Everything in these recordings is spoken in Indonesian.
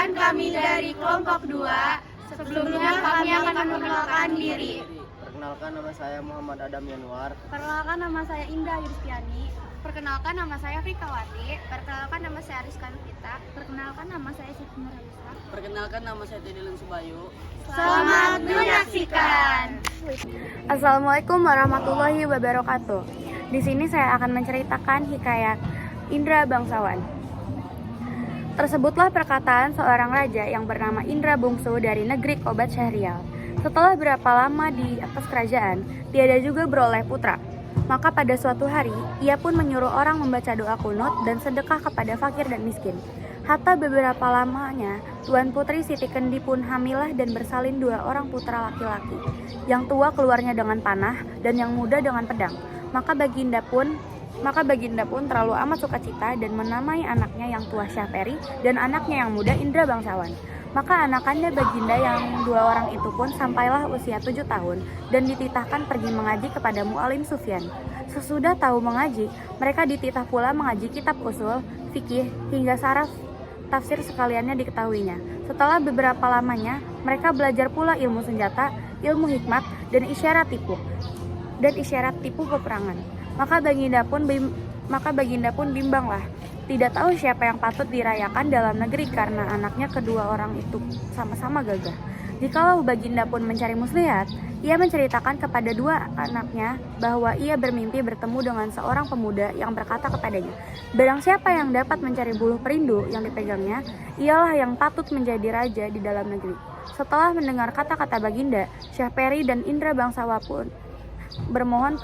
Perkenalkan kami dari kelompok 2. Sebelumnya kami akan memperkenalkan diri. Perkenalkan, nama saya Muhammad Adam Yanuar. Perkenalkan, nama saya Indah Yustiani. Perkenalkan, nama saya Frikawati. Perkenalkan, nama saya Rizka Nurita. Perkenalkan, nama saya Siti Nurhalisa. Perkenalkan, nama saya Tedilun Subayu. Selamat menyaksikan. Assalamualaikum warahmatullahi wabarakatuh. Di sini saya akan menceritakan hikayat Indra Bangsawan. Tersebutlah perkataan seorang raja yang bernama Indra Bungsu dari negeri Kobat Syahrial. Setelah berapa lama di atas kerajaan, tiada juga beroleh putra. Maka pada suatu hari, ia pun menyuruh orang membaca doa kunut dan sedekah kepada fakir dan miskin. Hatta beberapa lamanya, Tuan Putri Siti Kendi pun hamilah dan bersalin 2 orang putra laki-laki. Yang tua keluarnya dengan panah dan yang muda dengan pedang. Maka Baginda pun terlalu amat sukacita dan menamai anaknya yang tua Syahperi dan anaknya yang muda Indra Bangsawan. Maka anakannya Baginda yang 2 orang itu pun sampailah usia 7 tahun dan dititahkan pergi mengaji kepada Mu'alim Sufyan. Sesudah tahu mengaji, mereka dititah pula mengaji kitab usul, fikih, hingga saraf tafsir sekaliannya diketahuinya. Setelah beberapa lamanya, mereka belajar pula ilmu senjata, ilmu hikmat, dan isyarat tipu peperangan. Maka Baginda pun bimbanglah, tidak tahu siapa yang patut dirayakan dalam negeri karena anaknya kedua orang itu sama-sama gagah. Jikalau Baginda pun mencari muslihat, ia menceritakan kepada 2 anaknya bahwa ia bermimpi bertemu dengan seorang pemuda yang berkata kepadanya, barang siapa yang dapat mencari buluh perindu yang dipegangnya, ialah yang patut menjadi raja di dalam negeri. Setelah mendengar kata-kata Baginda, Syahperi dan Indra Bangsawan pun bermohon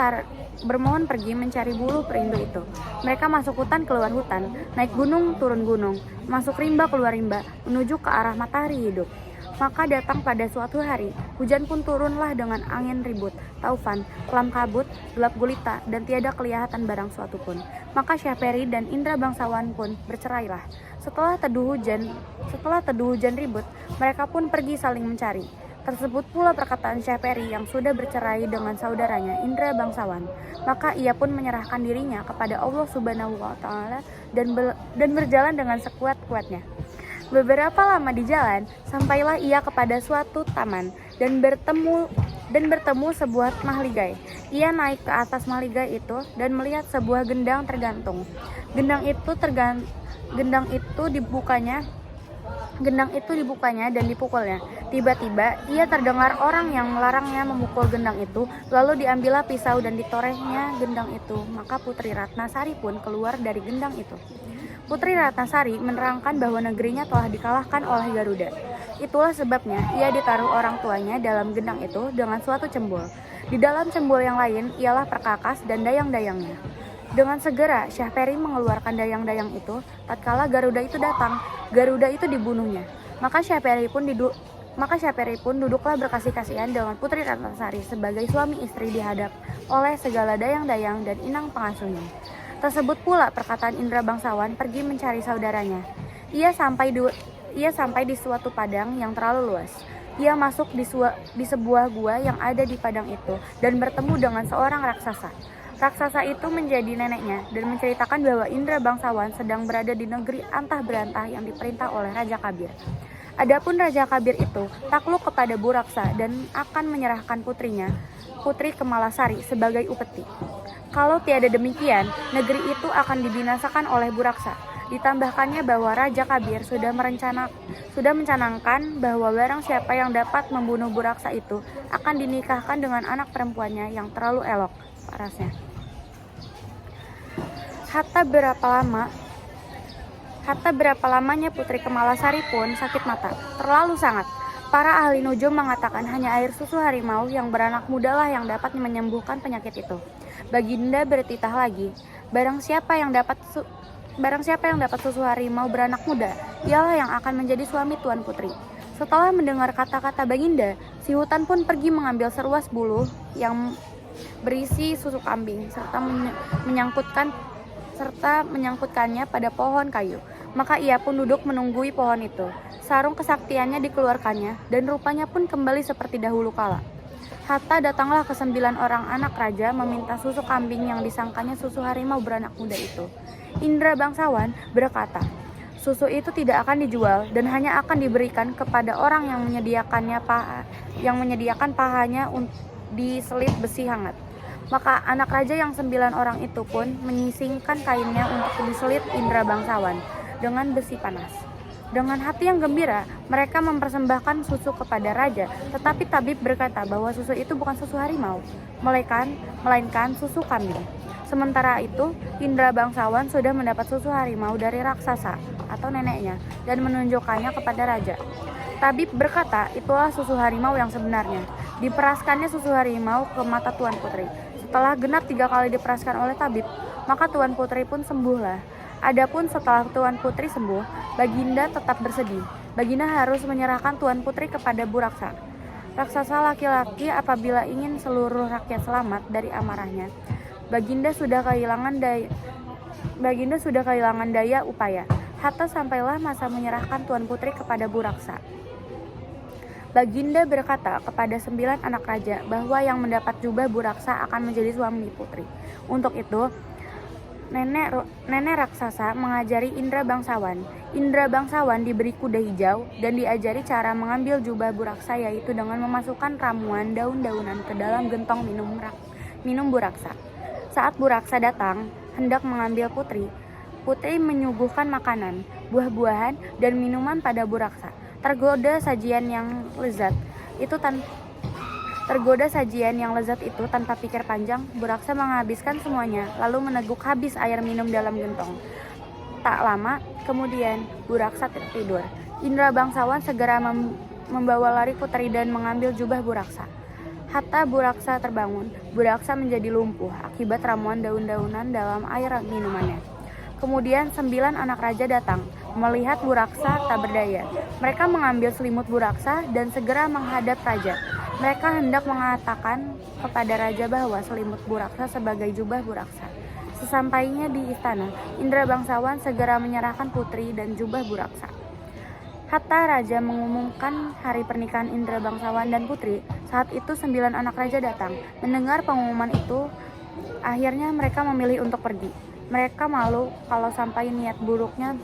pergi mencari buluh perindu itu. Mereka masuk hutan keluar hutan, naik gunung turun gunung, masuk rimba keluar rimba, menuju ke arah matahari hidup. Maka datang pada suatu hari, hujan pun turunlah dengan angin ribut, taufan, kelam kabut, gelap gulita, dan tiada kelihatan barang suatu pun. Maka Syahperi dan Indra Bangsawan pun bercerailah. Setelah teduh hujan ribut, mereka pun pergi saling mencari. Tersebut pula perkataan Syahperi yang sudah bercerai dengan saudaranya Indra Bangsawan. Maka ia pun menyerahkan dirinya kepada Allah Subhanahu wa Ta'ala dan berjalan dengan sekuat-kuatnya. Beberapa lama di jalan, sampailah ia kepada suatu taman dan bertemu sebuah mahligai. Ia naik ke atas mahligai itu dan melihat sebuah gendang tergantung. Gendang itu dibukanya dan dipukulnya. Tiba-tiba ia terdengar orang yang melarangnya memukul gendang itu, lalu diambillah pisau dan ditorehnya gendang itu. Maka Putri Ratnasari pun keluar dari gendang itu. Putri Ratnasari menerangkan bahwa negerinya telah dikalahkan oleh Garuda. Itulah sebabnya ia ditaruh orang tuanya dalam gendang itu dengan suatu cembul. Di dalam cembul yang lain ialah perkakas dan dayang-dayangnya. Dengan segera Syahperi mengeluarkan dayang-dayang itu. Tatkala Garuda itu datang, Garuda itu dibunuhnya. Maka Syahperi pun duduklah berkasih-kasihan dengan Putri Ratnasari sebagai suami istri dihadap oleh segala dayang-dayang dan inang pengasuhnya. Tersebut pula perkataan Indra Bangsawan pergi mencari saudaranya. Ia sampai di suatu padang yang terlalu luas. Ia masuk di sebuah gua yang ada di padang itu dan bertemu dengan seorang raksasa. Raksasa itu menjadi neneknya dan menceritakan bahwa Indra Bangsawan sedang berada di negeri antah berantah yang diperintah oleh Raja Kabir. Adapun Raja Kabir itu takluk kepada Buraksa dan akan menyerahkan putrinya, Putri Kemalasari, sebagai upeti. Kalau tiada demikian, negeri itu akan dibinasakan oleh Buraksa. Ditambahkannya bahwa Raja Kabir sudah mencanangkan bahwa barang siapa yang dapat membunuh Buraksa itu akan dinikahkan dengan anak perempuannya yang terlalu elok parasnya. Hatta berapa lamanya Putri Kemalasari pun sakit mata, terlalu sangat. Para ahli nujum mengatakan hanya air susu harimau yang beranak muda lah yang dapat menyembuhkan penyakit itu. Baginda bertitah lagi, barang siapa yang dapat susu harimau beranak muda, ialah yang akan menjadi suami Tuan Putri. Setelah mendengar kata-kata Baginda, si hutan pun pergi mengambil seruas buluh yang berisi susu kambing serta menyangkutkannya pada pohon kayu. Maka ia pun duduk menunggui pohon itu. Sarung kesaktiannya dikeluarkannya dan rupanya pun kembali seperti dahulu kala. Hatta datanglah ke 9 orang anak raja meminta susu kambing yang disangkanya susu harimau beranak muda itu. Indra Bangsawan berkata, Susu itu tidak akan dijual dan hanya akan diberikan kepada orang yang menyediakan pahanya diselip besi hangat. Maka anak raja yang 9 orang itu pun menyisingkan kainnya untuk diselip indra bangsawan dengan besi panas. Dengan hati yang gembira, mereka mempersembahkan susu kepada raja, tetapi tabib berkata bahwa susu itu bukan susu harimau, melainkan susu kambing. Sementara itu, indra bangsawan sudah mendapat susu harimau dari raksasa atau neneknya dan menunjukkannya kepada raja. Tabib berkata, itulah susu harimau yang sebenarnya. Diperaskannya susu harimau ke mata Tuan Putri. Setelah genap 3 kali diperaskan oleh tabib, maka Tuan Putri pun sembuhlah. Adapun setelah Tuan Putri sembuh, Baginda tetap bersedih. Baginda harus menyerahkan Tuan Putri kepada Buraksa. Raksasa laki-laki apabila ingin seluruh rakyat selamat dari amarahnya. Baginda sudah kehilangan daya upaya. Hatta sampailah masa menyerahkan Tuan Putri kepada Buraksa. Baginda berkata kepada 9 anak raja bahwa yang mendapat jubah Buraksa akan menjadi suami putri. Untuk itu, nenek raksasa mengajari Indra bangsawan. Indra bangsawan diberi kuda hijau dan diajari cara mengambil jubah Buraksa, yaitu dengan memasukkan ramuan daun-daunan ke dalam gentong minum Buraksa. Saat Buraksa datang hendak mengambil putri menyuguhkan makanan, buah-buahan, dan minuman pada Buraksa. Tergoda sajian yang lezat itu tanpa pikir panjang, Buraksa menghabiskan semuanya, lalu meneguk habis air minum dalam gentong. Tak lama kemudian Buraksa tertidur. Indra bangsawan segera membawa lari putri dan mengambil jubah Buraksa. Hatta Buraksa terbangun, Buraksa menjadi lumpuh akibat ramuan daun-daunan dalam air minumannya. Kemudian 9 anak raja datang, melihat Buraksa tak berdaya. Mereka mengambil selimut Buraksa dan segera menghadap raja. Mereka hendak mengatakan kepada raja bahwa selimut Buraksa sebagai jubah Buraksa. Sesampainya di istana, Indra bangsawan segera menyerahkan putri dan jubah Buraksa. Hatta raja mengumumkan hari pernikahan Indra bangsawan dan putri. Saat itu 9 anak raja datang. Mendengar pengumuman itu, akhirnya mereka memilih untuk pergi. Mereka malu kalau sampai niat buruknya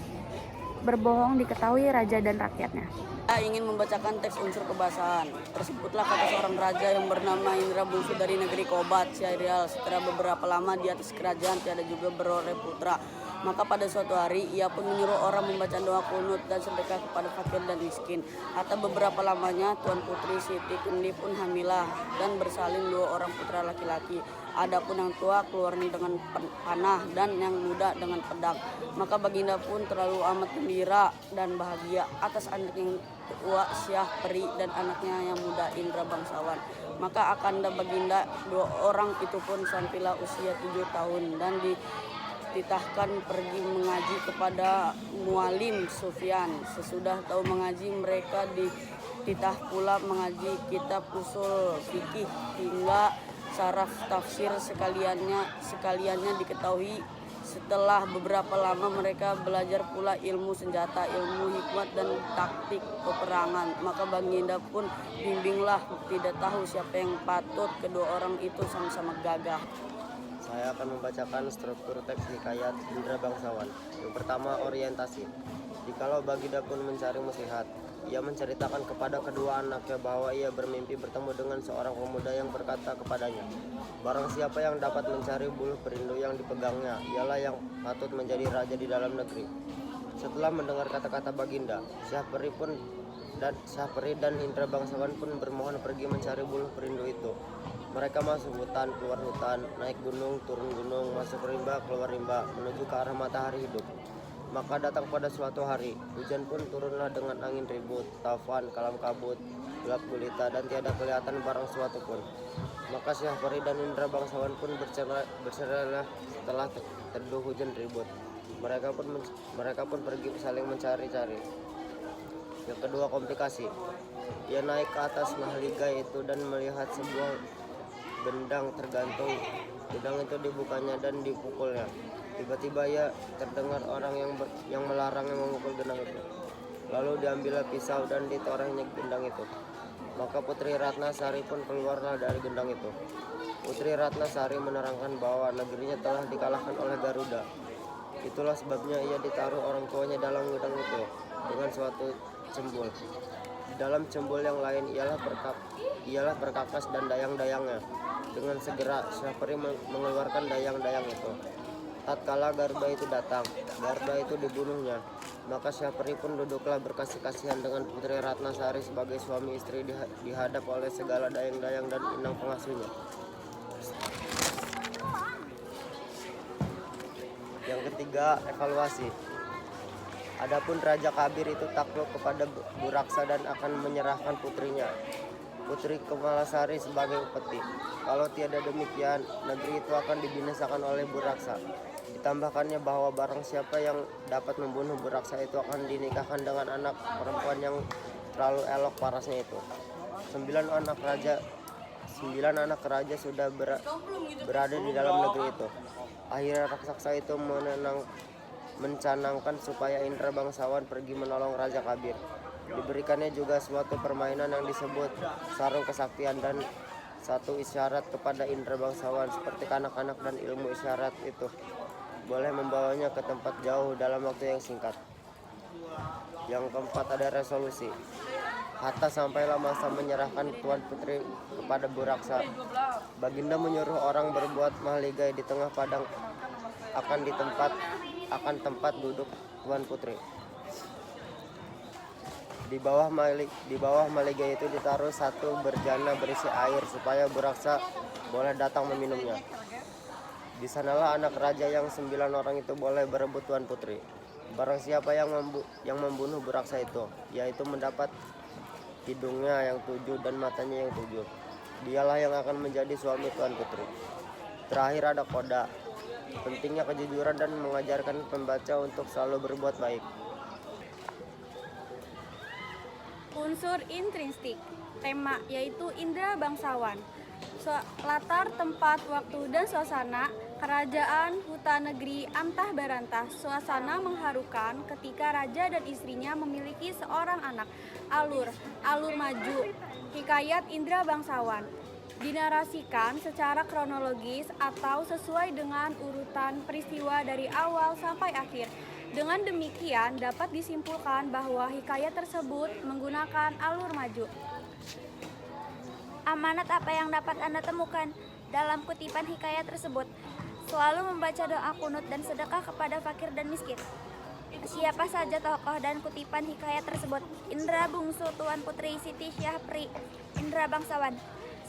berbohong diketahui raja dan rakyatnya. Saya ingin membacakan teks unsur kebahasaan. Tersebutlah kata seorang raja yang bernama Indra bungsu dari negeri Kobat, Syahrial. Setelah beberapa lama di atas kerajaan tiada juga beroleh putra. Maka pada suatu hari ia pun menyuruh orang membaca doa kunut dan sedekah kepada fakir dan miskin. Atau beberapa lamanya Tuan Putri Siti Kendi pun hamilah dan bersalin 2 orang putra laki-laki. Adapun yang tua keluarnya dengan panah dan yang muda dengan pedang. Maka Baginda pun terlalu amat gembira dan bahagia atas anak yang tua Syah Peri dan anaknya yang muda Indra bangsawan. Maka Akanda Baginda 2 orang itu pun sampailah usia 7 tahun dan dititahkan pergi mengaji kepada Mualim Sufyan. Sesudah tahu mengaji, mereka dititah pula mengaji kitab usul fikih hingga saraf tafsir sekaliannya diketahui. Setelah beberapa lama mereka belajar pula ilmu senjata, ilmu hikmat dan taktik peperangan. Maka Baginda pun bimbinglah, tidak tahu siapa yang patut. Kedua orang itu sama-sama gagah. Saya akan membacakan struktur teks hikayat Indra bangsawan. Yang pertama, orientasi. Jikalau Baginda pun mencari muslihat, ia menceritakan kepada kedua anaknya bahwa ia bermimpi bertemu dengan seorang pemuda yang berkata kepadanya, barang siapa yang dapat mencari buluh perindu yang dipegangnya, ialah yang patut menjadi raja di dalam negeri. Setelah mendengar kata-kata Baginda, Syah Peri dan Indra bangsawan pun bermohon pergi mencari buluh perindu itu. Mereka masuk hutan, keluar hutan, naik gunung, turun gunung, masuk rimba, keluar rimba, menuju ke arah matahari hidup. Maka datang pada suatu hari, hujan pun turunlah dengan angin ribut, taufan, kalam kabut, gelap gulita, dan tiada kelihatan barang suatu pun. Maka Syah Peri dan Indra bangsawan pun bercerailah setelah teduh hujan ribut. Mereka pun pergi saling mencari-cari. Yang kedua, komplikasi. Ia naik ke atas mahliga itu dan melihat sebuah gendang tergantung. Gendang itu dibukanya dan dipukulnya. Tiba-tiba ia terdengar orang yang melarangnya memukul gendang itu. Lalu diambillah pisau dan ditorehnya gendang itu. Maka Putri Ratnasari pun keluarlah dari gendang itu. Putri Ratnasari menerangkan bahwa negerinya telah dikalahkan oleh Garuda. Itulah sebabnya ia ditaruh orang tuanya dalam gudang itu dengan suatu cembul. Di dalam cembul yang lain ialah perkakas dan dayang-dayangnya. Dengan segera Syafri mengeluarkan dayang-dayang itu. Tatkala Garba itu datang, Garba itu dibunuhnya. Maka Syafri pun duduklah berkasih-kasihan dengan Putri Ratnasari sebagai suami istri dihadap oleh segala dayang-dayang dan inang pengasuhnya. Yang ketiga, evaluasi. Adapun Raja Kabir itu takluk kepada Buraksa dan akan menyerahkan putrinya, Putri Kemalasari sebagai upeti. Kalau tiada demikian, negeri itu akan dibinasakan oleh Buraksa. Ditambahkannya bahwa barang siapa yang dapat membunuh Buraksa itu akan dinikahkan dengan anak perempuan yang terlalu elok parasnya itu. 9 anak raja sudah berada di dalam negeri itu. Akhirnya raksasa itu mencanangkan supaya Indra bangsawan pergi menolong Raja Kabir. Diberikannya juga suatu permainan yang disebut sarung kesaktian dan satu isyarat kepada Indra bangsawan seperti kanak-kanak, dan ilmu isyarat itu boleh membawanya ke tempat jauh dalam waktu yang singkat. Yang keempat, ada resolusi. Hatta sampailah masa menyerahkan Tuan Putri kepada Buraksa. Baginda menyuruh orang berbuat mahligai di tengah padang akan tempat duduk Tuan Putri. Di bawah mahligai itu ditaruh satu berjana berisi air supaya Buraksa boleh datang meminumnya. Di sanalah anak raja yang 9 orang itu boleh berebut Tuan Putri. Barang siapa yang membunuh Buraksa itu, yaitu mendapat hidungnya yang 7 dan matanya yang 7. Dialah yang akan menjadi suami Tuan Putri. Terakhir ada koda. Pentingnya kejujuran dan mengajarkan pembaca untuk selalu berbuat baik. Unsur intrinsik. Tema yaitu Indra bangsawan. Latar, tempat, waktu, dan suasana. Kerajaan, hutan, negeri, antah berantah. Suasana mengharukan ketika raja dan istrinya memiliki seorang anak. Alur maju. Hikayat Indra bangsawan dinarasikan secara kronologis atau sesuai dengan urutan peristiwa dari awal sampai akhir. Dengan demikian dapat disimpulkan bahwa hikayat tersebut menggunakan alur maju. Amanat apa yang dapat Anda temukan dalam kutipan hikayat tersebut? Selalu membaca doa kunut dan sedekah kepada fakir dan miskin. Siapa saja tokoh dan kutipan hikayat tersebut? Indra bungsu Tuan Putri Siti Syafri, Indra bangsawan.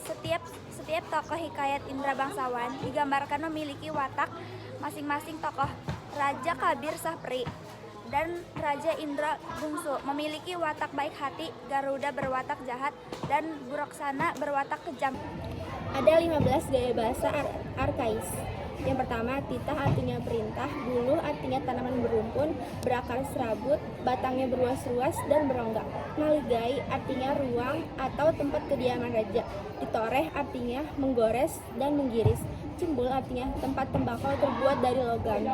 Setiap tokoh hikayat Indra bangsawan digambarkan memiliki watak masing-masing tokoh. Raja Kabir Syafri dan Raja Indra bungsu memiliki watak baik hati, Garuda berwatak jahat, dan Buraksana berwatak kejam. Ada 15 gaya bahasa arkais. Yang pertama, titah artinya perintah, buluh artinya tanaman berumpun, berakar serabut, batangnya berluas-luas dan berongga. Maligai artinya ruang atau tempat kediaman raja. Ditoreh artinya menggores dan menggiris. Cembul artinya tempat tembakau terbuat dari logam.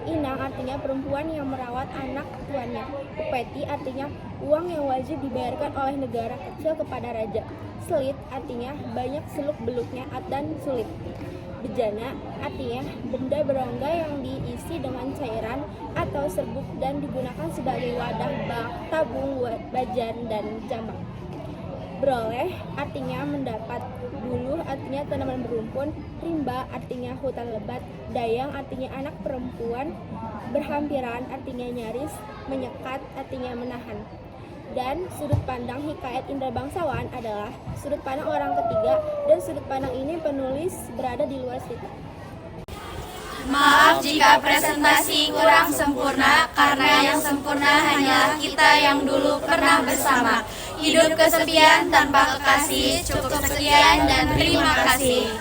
Inang artinya perempuan yang merawat anak tuannya. Upeti artinya uang yang wajib dibayarkan oleh negara kecil kepada raja. Selit artinya banyak seluk-beluknya dan sulit. Bejana artinya benda berongga yang diisi dengan cairan atau serbuk dan digunakan sebagai wadah bak, tabung, bajan, dan jambak. Beroleh artinya mendapat. Buluh artinya tanaman berumpun. Rimba artinya hutan lebat. Dayang artinya anak perempuan. Berhampiran artinya nyaris. Menyekat artinya menahan. Dan sudut pandang hikayat Indra bangsawan adalah sudut pandang orang ketiga, dan sudut pandang ini penulis berada di luar cerita. Maaf jika presentasi kurang sempurna, karena yang sempurna hanyalah kita yang dulu pernah bersama. Hidup kesepian tanpa kekasih, cukup sekian dan terima kasih.